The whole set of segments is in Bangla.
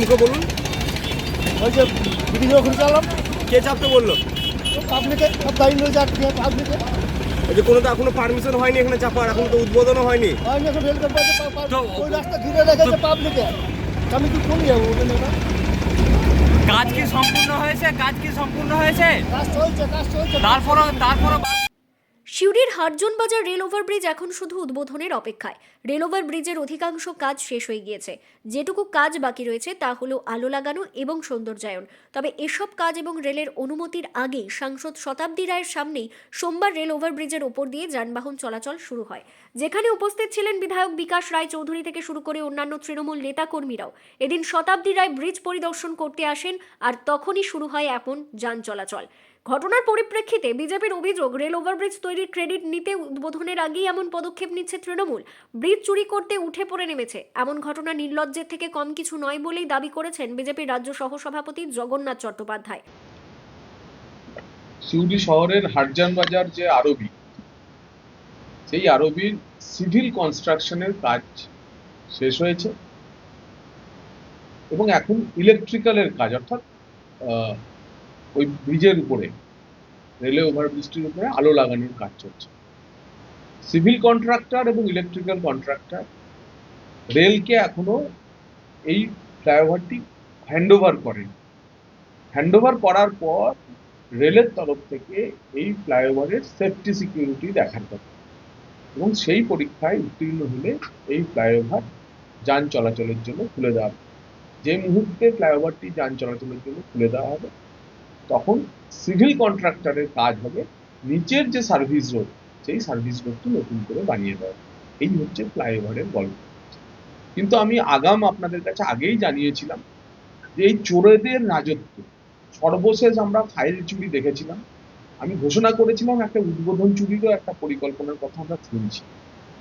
মুখে বলুন। ওই যে ভিডিও করে চালাম, কে চাপতে বললো? পাবলিকে সব দায়ী নিয়ে যাচ্ছে, পাবলিকে এই যে কোনো তো এখনো পারমিশন হয়নি এখানে চাপার, এখন তো উদ্বোধনও হয়নি। হয়নি, এখন রেল কোম্পানি ওই রাস্তা ঘিরে রেখেছে পাবলিকে। আমি কি করি যাবো ওটা নেই? কাজ কি সম্পূর্ণ হয়েছে? কাজ কি সম্পূর্ণ হয়েছে? কাজ চলছে। তারপরও সিউড়ির হারজন বাজার রেল ওভারব্রিজ এখন শুধু উদ্বোধনের অপেক্ষায়। রেল ওভারব্রিজের অধিকাংশ কাজ শেষ হয়ে গিয়েছে। যেটুকু কাজ বাকি রয়েছে তা হলো আলো লাগানো এবং সৌন্দর্যায়ন। তবে এসব কাজ এবং রেলের অনুমতির আগেই সাংসদ শতাব্দী রায়ের সামনেই সোমবার রেল ওভারব্রিজের ওপর দিয়ে যানবাহন চলাচল শুরু হয়, যেখানে উপস্থিত ছিলেন বিধায়ক বিকাশ রায় চৌধুরী থেকে শুরু করে অন্যান্য তৃণমূল নেতাকর্মীরাও। এদিন শতাব্দী রায় ব্রিজ পরিদর্শন করতে আসেন, আর তখনই শুরু হয় এমন যান চলাচল। ঘটনার পরিপ্রেক্ষিতে বিজেপির অভিযোগ, রেল ওভারব্রিজ তৈরির ক্রেডিট নিতে উদ্বোধনের আগেই এমন পদক্ষেপ নিচ্ছে তৃণমূল। ব্রিজ চুরি করতে উঠে পড়ে নেমেছে। এমন ঘটনা নির্লজ্জের থেকে কম কিছু নয় বলেই দাবি করেছেন বিজেপির রাজ্য সহসভাপতি জগন্নাথ চট্টোপাধ্যায়। সিউড়ি শহরের হারজান বাজার যে আরবি, সেই আরবির সিভিল কনস্ট্রাকশনের কাজ শেষ হয়েছে এবং এখন ইলেকট্রিক্যালের কাজ, অর্থাৎ ওই ব্রিজের উপরে, রেলওয়ে ওভারব্রিজটির উপরে আলো লাগানোর কাজ চলছে। সিভিল কন্ট্রাক্টর এবং ইলেকট্রিক্যাল কন্ট্রাক্টর রেলকে এখনো এই ফ্লাইওভারটি হ্যান্ডওভার করেন। হ্যান্ডওভার করার পর রেলের তরফ থেকে এই ফ্লাইওভারের সেফটি সিকিউরিটি দেখার কথা, এবং সেই পরীক্ষায় উত্তীর্ণ হলে এই ফ্লাইওভার যান চলাচলের জন্য খুলে দেওয়া হবে। যে মুহূর্তে ফ্লাইওভারটি যান চলাচলের জন্য খুলে দেওয়া হবে, তখন সিভিল কন্ট্রাক্টরের কাজ হবে নিচের যে সার্ভিস রোড, সেই সার্ভিস রোডটি নতুন করে বানিয়ে দেওয়া। এই হচ্ছে ফ্লাইওভারের গল্প। কিন্তু আমি আগাম আপনাদের কাছে আগেই জানিয়েছিলাম যে এই চোরেদের রাজত্ব, সর্বশেষ আমরা ফাইল চুরি দেখেছিলাম। আমি ঘোষণা করেছিলাম একটা উদ্বোধন চুরিরও একটা পরিকল্পনার কথা আমরা শুনছি।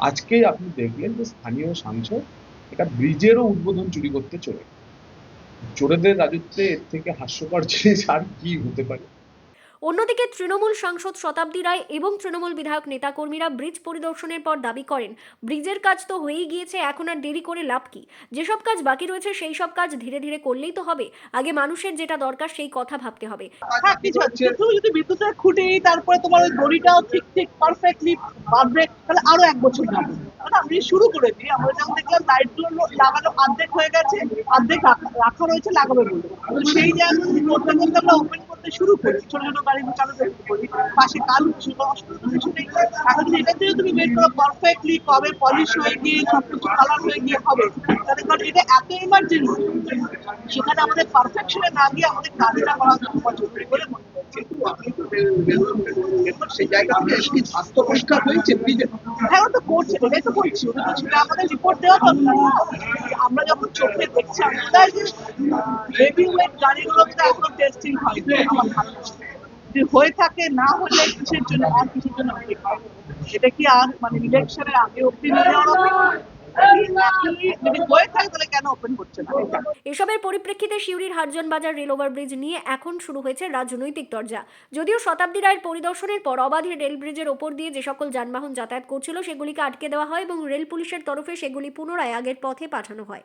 আজকেই আপনি দেখলেন যে স্থানীয় সাংসদ এটা ব্রিজেরও উদ্বোধন চুরি করতে চলে। চোরেদের রাজত্বে এর থেকে হাস্যকর জিনিস আর কি হতে পারে? অন্যদিকে তৃণমূল সাংসদ শতাব্দী রায় এবং তৃণমূল বিধায়ক নেতাকর্মীরা ব্রিজ পরিদর্শনের পর দাবি করেন, ব্রিজের কাজ তো হয়েই গিয়েছে, এখন আর দেরি করে লাভ কি? যেসব কাজ বাকি রয়েছে সেই সব কাজ ধীরে ধীরে করলেই তো হবে। আগে মানুষের যেটা দরকার সেই কথা ভাবতে হবে। হ্যাঁ, কিছু তুমি যদি বিদ্যুতের খুঁটি, তারপরে তোমার ওই দড়িটাও ঠিক পারফেক্টলি বাঁধবে, তাহলে আরো 1 বছর যাবে। আমি শুরু করে দিই, আমরা যখন দেখলাম লাইট গুলো লাগানো অর্ধেক হয়ে গেছে, অর্ধেক রাখা রয়েছে লাগাবে বলে, সেই জায়গায় করতে করতে আমরা ওপেন করতে শুরু করি, ছোট ছোট গাড়ি চালাতে শুরু করি, পাশে কাল অসুবিধা তো কিছু নেই। এখন যদি এটা থেকে তুমি বের করো পারফেক্টলি কবে পলিশ হয়ে গিয়ে সবকিছু কালার হয়ে গিয়ে হবে, তাহলে কারণ এটা এত ইমার্জেন্সি, সেখানে আমাদের পারফেকশনে না গিয়ে আমাদের কাজটা করা খুব জরুরি বলে মনে হচ্ছে। সেই জায়গা থেকে কি স্বাস্থ্য পরিষ্কার হয়েছে ব্রিজে? হ্যাঁ, ওটা করছে, এটাই তো করছি। ওটা তো সেটা আমাদের রিপোর্ট দেওয়া দরকার। আমরা যখন চোখে দেখছি, আমরা যে হেভি ওয়েট গাড়িগুলোতে এখনো টেস্টিং হয়নি। আমার ভালো লাগছে যদি হয়ে থাকে, না হলে কিসের জন্য আর কিসের জন্য অপেক্ষা? এটা কি আর মানে ইলেকশনের আগে অব্দি নিয়ে যাওয়ার অপেক্ষা? যদি হয়ে থাকে তাহলে কেন ওপেন হচ্ছে না? এসবের পরিপ্রেক্ষিতে সিউড়ির হারজন বাজার রেল ওভারব্রিজ নিয়ে এখন শুরু হয়েছে রাজনৈতিক তরজা। যদিও শতাব্দী রায়ের পরিদর্শনের পর অবাধে রেল ব্রিজের ওপর দিয়ে যে সকল যানবাহন যাতায়াত করছিল সেগুলিকে আটকে দেওয়া হয় এবং রেল পুলিশের তরফে সেগুলি পুনরায় আগের পথে পাঠানো হয়।